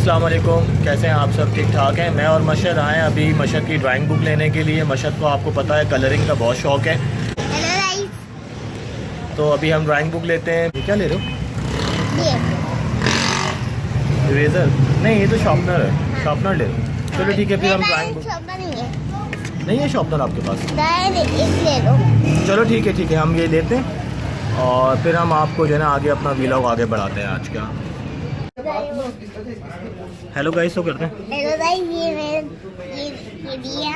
अस्सलाम वालेकुम, कैसे हैं आप सब? ठीक ठाक हैं। मैं और मशहद आए अभी मशहद की ड्राइंग बुक लेने के लिए। मशहद को आपको पता है कलरिंग का बहुत शौक़ है। तो अभी हम ड्राइंग बुक लेते हैं। ये क्या ले रहे हो? इरेज़र नहीं, ये तो शार्पनर है। शार्पनर ले रहे हो? चलो ठीक है, फिर हम ड्राइंग बुक नहीं है शार्पनर आपके पास? ले लो। चलो ठीक है हम ये लेते हैं और फिर हम आपको जो है ना आगे अपना व्लॉग आगे बढ़ाते हैं आज का। हेलो गाइस, तो करते हैं। हेलो गाइस, ये दिया।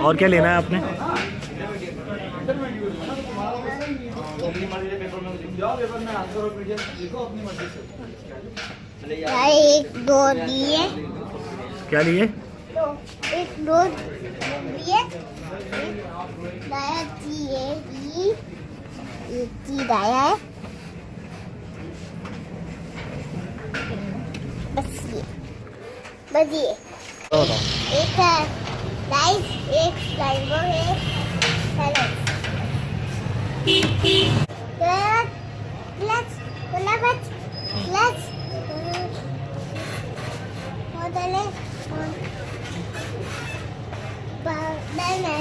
और क्या लेना है आपने? एक दो दिए। क्या लिए? एक दो दिए। दाया है। बस ये एक है राइस, एक स्लाइमो है, सैलेड। प्लस होटले बनाना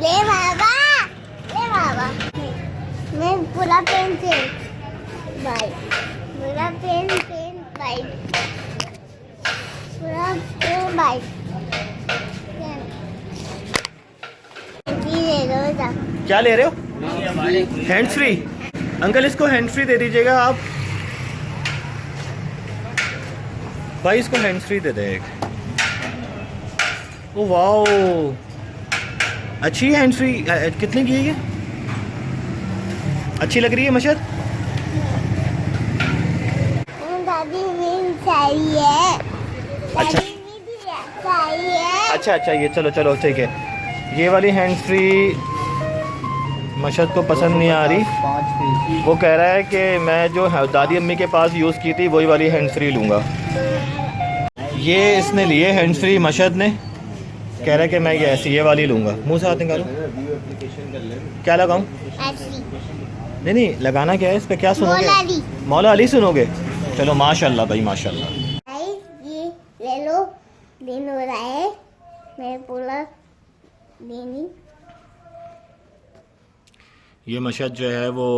ले बाबा, मैं पूरा पेन वाइट, पूरा पेन वाइट, पूरा पेन वाइट। क्या ले रहे हो? Hand free. अंकल इसको हैंड फ्री दे दीजिएगा आप। भाई इसको हैंड फ्री दे दे एक। ओ वाओ, अच्छी हैंड फ्री। कितने की है ये? अच्छी लग रही है मशहद? दादी भी चाहिए। अच्छा अच्छा ये चलो ठीक है। ये वाली हैंड फ्री मशहद को पसंद नहीं आ रही। वो कह रहा है कि मैं जो दादी अम्मी के पास यूज़ की थी वही वाली हैंड फ्री लूँगा। ये इसने लिए हैंड फ्री, मशहद ने कह रहा है कि मैं ये वाली लूँगा। मुँह से हाथ निकालो। क्या लगाऊँ? नहीं लगाना क्या है इस पे? क्या सुनोगे? मौला अली सुनोगे? चलो माशाल्लाह भाई माशाल्लाह। ये ले लो, दिन हो रहा है, मैं पूरा देनी। ये मशहद जो है वो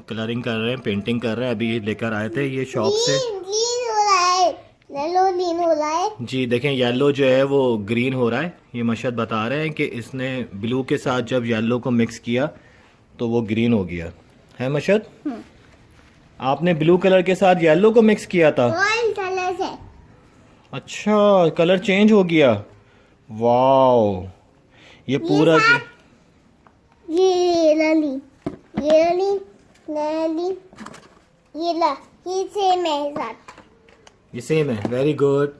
कलरिंग कर रहे हैं, पेंटिंग कर रहे हैं। अभी लेकर आए थे ये शॉप से। येलो ग्रीन हो रहा है जी देखें, येलो जो है वो ग्रीन हो रहा है। ये मशहद बता रहे हैं कि इसने ब्लू के साथ जब येलो को मिक्स किया तो वो ग्रीन हो गया है। मशहद आपने ब्लू कलर के साथ येलो को मिक्स किया था? कलर से। अच्छा, कलर चेंज हो गया। वाओ, ये पूरा ये लली ये सेम है साथ। ये सेम है। Very good.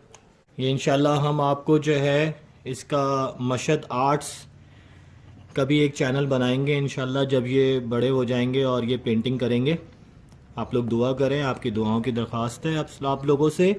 ये इंशाल्लाह हम आपको जो है इसका मशहद आर्ट्स का भी एक चैनल बनाएंगे इंशाल्लाह, जब ये बड़े हो जाएंगे और ये पेंटिंग करेंगे। आप लोग दुआ करें, आपकी दुआओं की दरख्वास्त है आप लोगों से।